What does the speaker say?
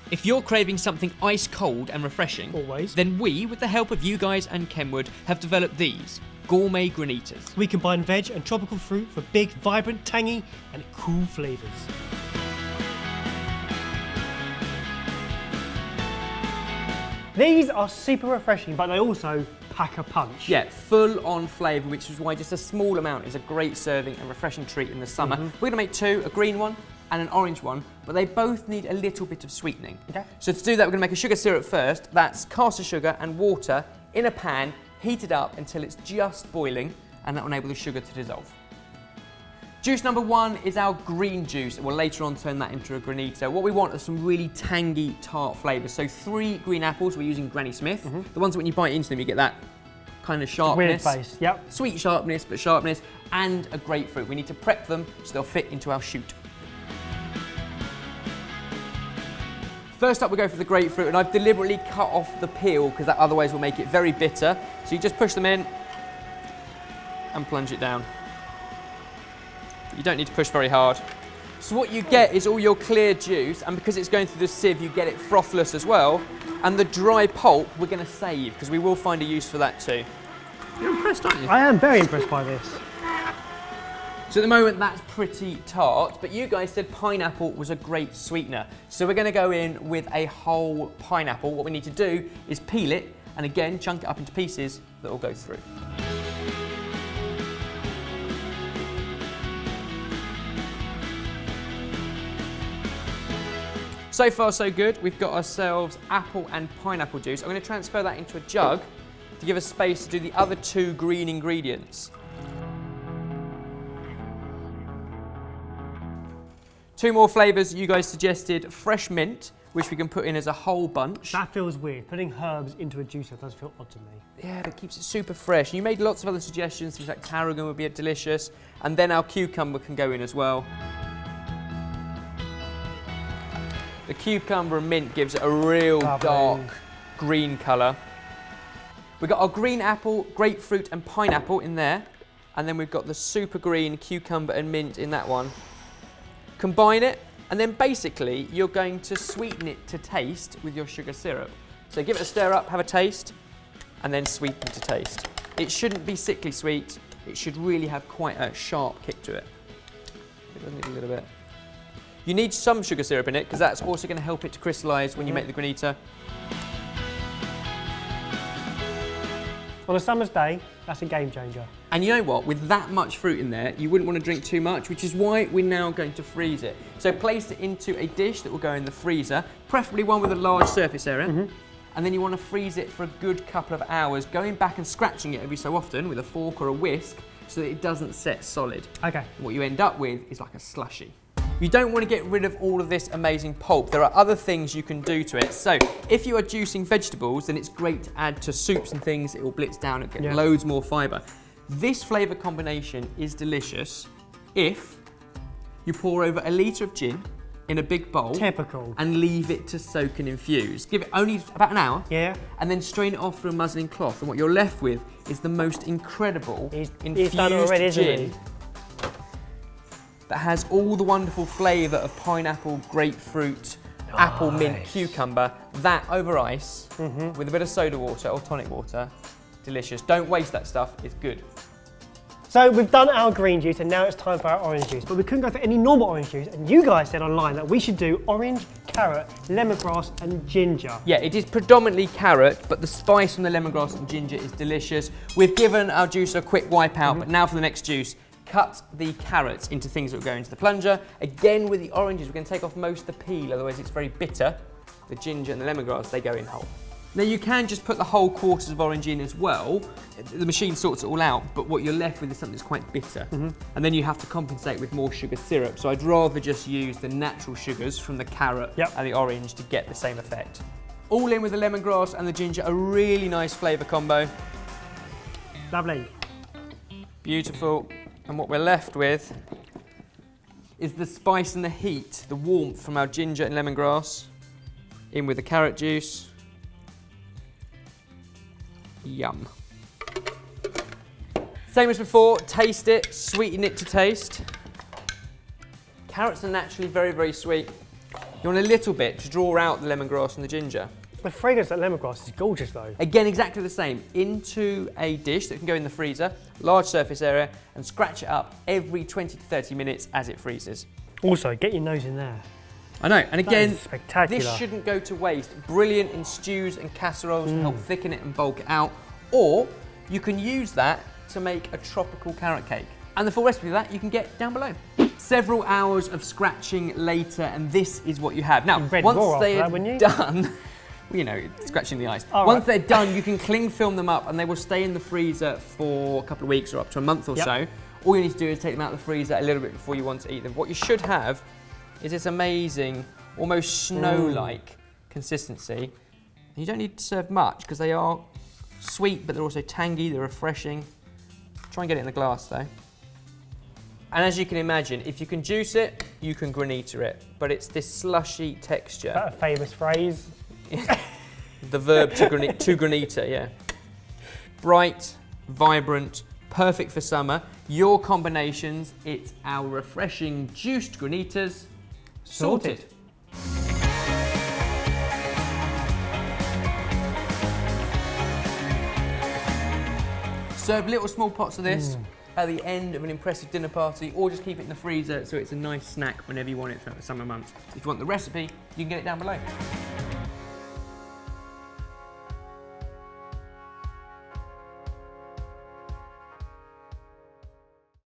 If you're craving something ice cold and refreshing, always, then we, with the help of you guys and Kenwood, have developed these gourmet Granitas. We combine veg and tropical fruit for big, vibrant, tangy and cool flavours. These are super refreshing, but they also pack a punch. Yeah, full on flavour, which is why just a small amount is a great serving and refreshing treat in the summer. We're going to make two, a green one and an orange one, but they both need a little bit of sweetening. Okay. So to do that, we're going to make a sugar syrup first. That's caster sugar and water in a pan, heated up until it's just boiling, and that will enable the sugar to dissolve. Juice number one is our green juice, and we'll later on turn that into a Granita. What we want are some really tangy, tart flavours. So 3 green apples, we're using Granny Smith. The ones that when you bite into them, you get that kind of sharpness. Weird face, yep. Sweet sharpness, but sharpness, and a grapefruit. We need to prep them so they'll fit into our shoot. First up, we go for the grapefruit, and I've deliberately cut off the peel because that otherwise will make it very bitter. So you just push them in and plunge it down. You don't need to push very hard. So what you get is all your clear juice, and because it's going through the sieve, you get it frothless as well. And the dry pulp we're going to save because we will find a use for that too. You're impressed, aren't you? I am very impressed by this. So at the moment that's pretty tart, but you guys said pineapple was a great sweetener. So we're going to go in with a whole pineapple. What we need to do is peel it and again chunk it up into pieces that will go through. So far so good. We've got ourselves apple and pineapple juice. I'm going to transfer that into a jug to give us space to do the other 2 green ingredients. 2 more flavours you guys suggested. Fresh mint, which we can put in as a whole bunch. That feels weird. Putting herbs into a juicer does feel odd to me. Yeah, but it keeps it super fresh. You made lots of other suggestions, things like tarragon would be delicious, and then our cucumber can go in as well. The cucumber and mint gives it a real dark green colour. We've got our green apple, grapefruit and pineapple in there, and then we've got the super green cucumber and mint in that one. Combine it, and then basically you're going to sweeten it to taste with your sugar syrup. So give it a stir up, have a taste, and then sweeten to taste. It shouldn't be sickly sweet, it should really have quite a sharp kick to it. It does need a little bit. You need some sugar syrup in it because that's also going to help it to crystallise when you make the Granita. On a summer's day, that's a game changer. And you know what? With that much fruit in there, you wouldn't want to drink too much, which is why we're now going to freeze it. So place it into a dish that will go in the freezer, preferably one with a large surface area. And then you want to freeze it for a good couple of hours, going back and scratching it every so often with a fork or a whisk so that it doesn't set solid. Okay. What you end up with is like a slushy. You don't want to get rid of all of this amazing pulp. There are other things you can do to it. So if you are juicing vegetables, then it's great to add to soups and things. It will blitz down and get loads more fibre. This flavour combination is delicious if you pour over a litre of gin in a big bowl. Typical. And leave it to soak and infuse. Give it only about an hour. Yeah. And then strain it off through a muslin cloth. And what you're left with is the most incredible infused done already, gin. isn't he? That has all the wonderful flavour of pineapple, grapefruit, apple, mint, cucumber. That over ice with a bit of soda water or tonic water. Delicious. Don't waste that stuff, it's good. So we've done our green juice and now it's time for our orange juice, but we couldn't go for any normal orange juice, and you guys said online that we should do orange, carrot, lemongrass and ginger. Yeah, it is predominantly carrot, but the spice from the lemongrass and ginger is delicious. We've given our juicer a quick wipe out, but now for the next juice. Cut the carrots into things that will go into the plunger. Again, with the oranges, we're going to take off most of the peel, otherwise it's very bitter. The ginger and the lemongrass, they go in whole. Now you can just put the whole quarters of orange in as well. The machine sorts it all out, but what you're left with is something that's quite bitter. And then you have to compensate with more sugar syrup. So I'd rather just use the natural sugars from the carrot and the orange to get the same effect. All in with the lemongrass and the ginger, a really nice flavour combo. Lovely. Beautiful. And what we're left with is the spice and the heat, the warmth from our ginger and lemongrass, in with the carrot juice. Yum. Same as before, taste it, sweeten it to taste. Carrots are naturally very, very sweet. You want a little bit to draw out the lemongrass and the ginger. The fragrance of lemongrass is gorgeous though. Again, exactly the same. Into a dish that can go in the freezer, large surface area, and scratch it up every 20 to 30 minutes as it freezes. Also, get your nose in there. I know, and again, spectacular. This shouldn't go to waste. Brilliant in stews and casseroles to help thicken it and bulk it out. Or you can use that to make a tropical carrot cake. And the full recipe of that you can get down below. Several hours of scratching later, and this is what you have. Now, once they are done, well, you know, scratching the ice. Once they're done, you can cling film them up and they will stay in the freezer for a couple of weeks or up to a month or so. All you need to do is take them out of the freezer a little bit before you want to eat them. What you should have is this amazing, almost snow-like consistency. And you don't need to serve much because they are sweet, but they're also tangy, they're refreshing. Try and get it in a glass though. And as you can imagine, if you can juice it, you can granita it. But it's this slushy texture. Is that a famous phrase? The verb to granita, yeah. Bright, vibrant, perfect for summer. Your combinations, it's our refreshing juiced granitas, sorted. Serve little small pots of this at the end of an impressive dinner party, or just keep it in the freezer so it's a nice snack whenever you want it throughout the summer months. If you want the recipe, you can get it down below.